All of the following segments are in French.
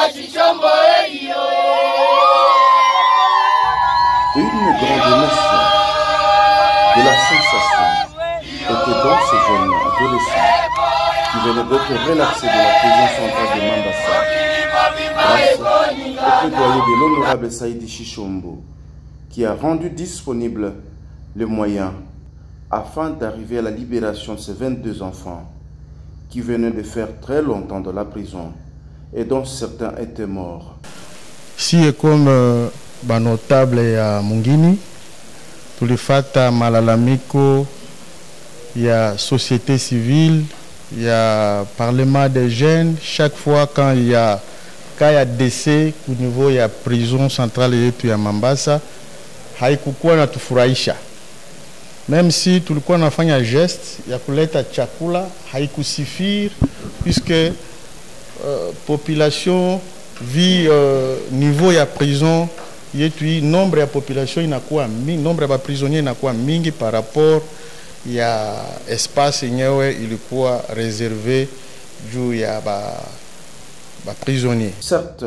Une grande émotion de la sensation était dans ces jeunes adolescents qui venaient d'être relaxés de la prison centrale de Mambasa grâce au plaidoyer de l'honorable Saïdi Chichombo qui a rendu disponible le moyen afin d'arriver à la libération de ces 22 enfants qui venaient de faire très longtemps dans la prison et dont certains étaient morts. Si comme notable ya Mungini, tulifata malalamiko ya société civile, il y a parlement des jeunes, chaque fois quand il y a décès au niveau ya prison centrale yetu ya Mambasa, haikukuwa na tufurahisha. Même si tulikuwa nafanya geste ya kuleta chakula, haikusifiri puisque population vit niveau ya prison yetu, nombre ya population inakuwa mingi, nombre ya prisonniers inakuwa mingi par rapport ya espace yenyewe ilikuwa réservé juu ya prisonniers. Certes,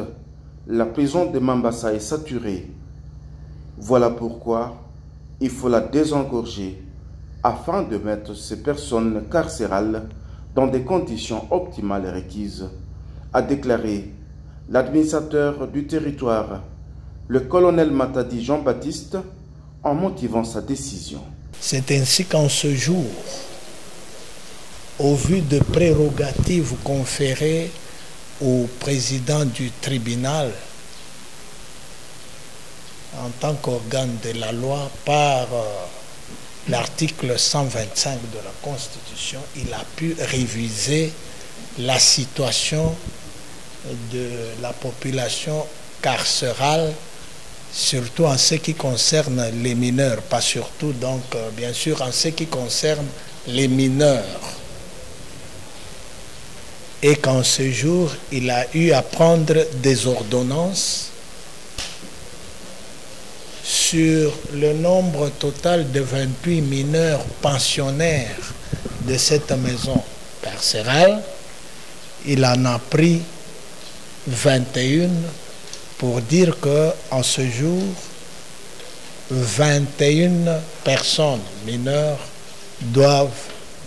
la prison de Mambasa est saturée. Voilà pourquoi il faut la désengorger afin de mettre ces personnes carcérales dans des conditions optimales requises, a déclaré l'administrateur du territoire, le colonel Matadi Jean-Baptiste, en motivant sa décision. C'est ainsi qu'en ce jour, au vu de prérogatives conférées au président du tribunal en tant qu'organe de la loi par l'article 125 de la Constitution, il a pu réviser la situation de la population carcérale, surtout en ce qui concerne les mineurs, pas surtout donc bien sûr en ce qui concerne les mineurs. Et qu'en ce jour, il a eu à prendre des ordonnances sur le nombre total de 28 mineurs pensionnaires de cette maison carcérale. Il en a pris 21 pour dire qu'en ce jour, 21 personnes mineures doivent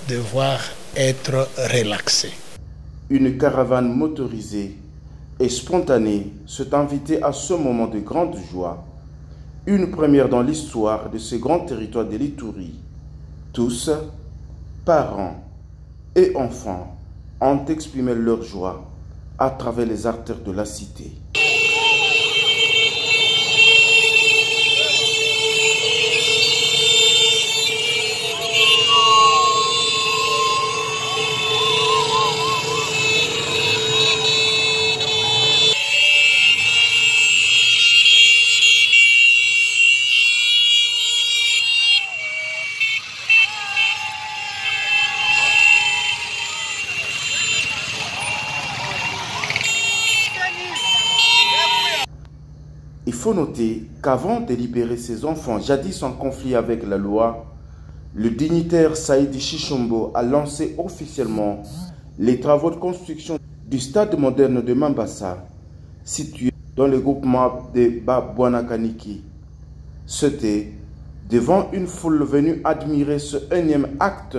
devoir être relaxées. Une caravane motorisée et spontanée s'est invitée à ce moment de grande joie, une première dans l'histoire de ce grand territoire de l'Ituri. Tous, parents et enfants, ont exprimé leur joie à travers les artères de la cité. Il faut noter qu'avant de libérer ces enfants jadis en conflit avec la loi, le dignitaire Saïdi Chichombo a lancé officiellement les travaux de construction du stade moderne de Mambasa, situé dans le groupement de Babouanakaniki. C'était devant une foule venue admirer ce énième acte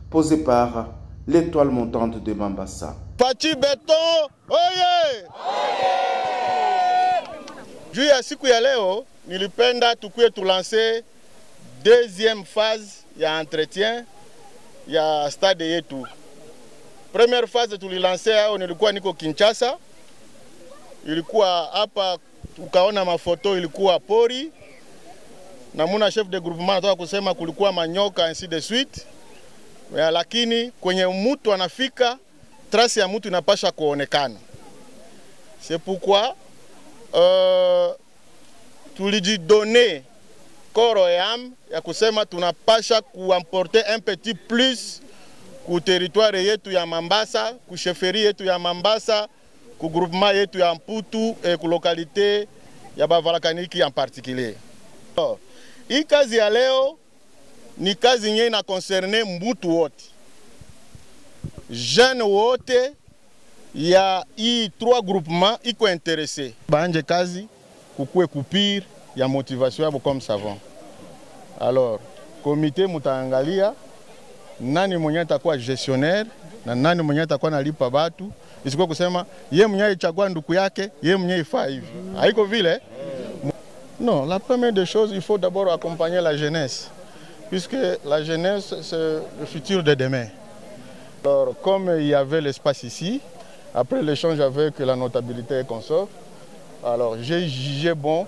posé par l'étoile montante de Mambasa. Pachi Beton, oye! Juu ya siku ya leo nilipenda tukuye tulanse deuxième phase ya entretien ya stade yetu. Première phase tulilanse hao nilikuwa niko Kinshasa. Ilikuwa hapa ukaona mafoto, ilikuwa pori. Na muna chef de groupement anataka kusema kulikuwa manyoka ainsi de suite. Ya, lakini kwenye mtu anafika trace ya mtu inapasha kuonekana. C'est pourquoi tulijidonner corps et âme ya kusema tunapasha kuamporter un petit plus ku territoire yetu ya Mambasa, ku chefferie yetu ya Mambasa, ku groupement yetu ya Mputu et ku localité ya Babouanakaniki en particulier. Hii kazi ya leo ni kazi yenye na concerne mbutu wote. Jeune wote ya hii 3 groupements iko intéressé baanje kazi kukue coupure ya motivation yabo comme savant. Alors comité mutaangalia nani mwenye atakuwa gestionnaire na nani mwenye atakuwa nalipa batu, isikuwa kusema ye mwenye ichagua nduku yake ye mwenye ifaa hivi, haiko vile. Non, la première des choses, il faut d'abord accompagner la jeunesse, puisque la jeunesse c'est le futur de demain. Alors comme il y avait l'espace ici, après l'échange avec la notabilité et consorts, alors j'ai jugé bon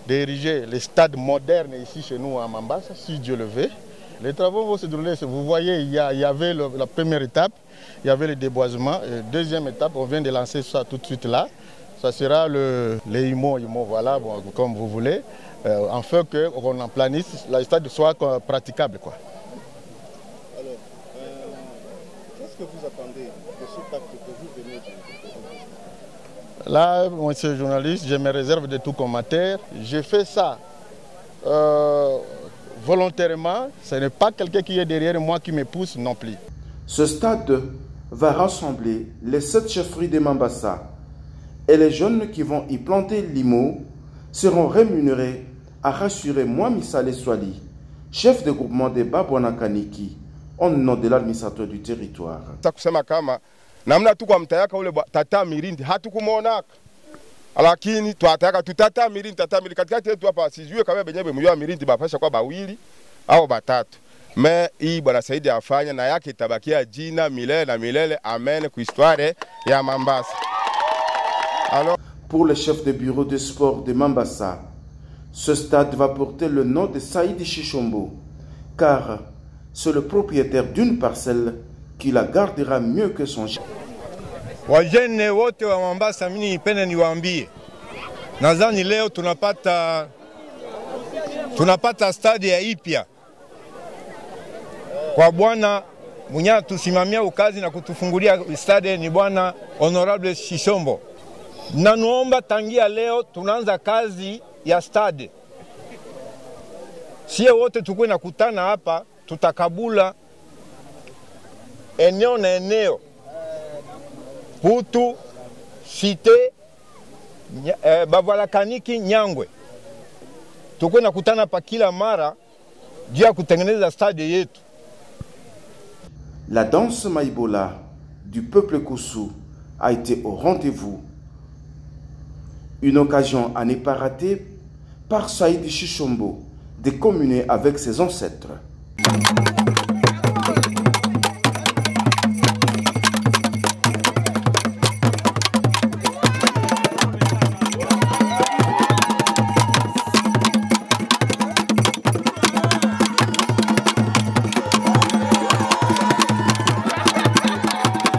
d'ériger les stades modernes ici chez nous à Mambasa, si Dieu le veut. Les travaux vont se dérouler, vous voyez, il y avait la première étape, il y avait le déboisement. Et deuxième étape, on vient de lancer ça tout de suite là. Ça sera les IMO, voilà, bon, comme vous voulez, afin qu'on en planisse, le stade soit praticable, quoi. Alors, qu'est-ce que vous attendez de cet acte que vous venez de... Là, monsieur le journaliste, je me réserve de tout commentaire. J'ai fait ça volontairement. Ce n'est pas quelqu'un qui est derrière moi qui me pousse non plus. Ce stade va rassembler les 7 chefferies de Mambasa et les jeunes qui vont y planter l'IMO seront rémunérés, a rassuré Mwami Saleh Swali, chef de groupement de Babwana Kaniki, au nom de l'administrateur du territoire. Namna tu kwa mtayaka ule tata Mirindi hatukumonaka, lakini twataka tutata Mirindi katikati yetu hapa, sijue kama benyewe mjua Mirindi bafasha kwa bawili au batatu. Mais hii bwana Saidi afanya na yake itabakia jina milele na milele, amen, kwa histoire ya Mambasa. Alors, pour le chef de bureau de sport de Mambasa, ce stade va porter le nom de Saïdi Chichombo, car c'est le propriétaire d'une parcelle qui la gardera mieux que son chien. Wajene wote wa Mambasa, mimi nipende niwaambie, nadhani leo tunapata stadi ya ipya kwa bwana mwenye tusimamia ukazi na kutufungulia stadi ni bwana Honorable Chichombo. Na nuomba tangia leo tunaanza kazi ya stadi. Sie wote tukue na kutana hapa, tutakabula eneo na eneo, Putu, Site, Babwana Kaniki, Nyangwe. Tukue na kutana pa kila mara juu ya kutengeneza stadi yetu. La danse Maïbola du peuple Koussou a été au rendez-vous. Une occasion à ne pas rater par Saïdi Chichombo de communer avec ses ancêtres.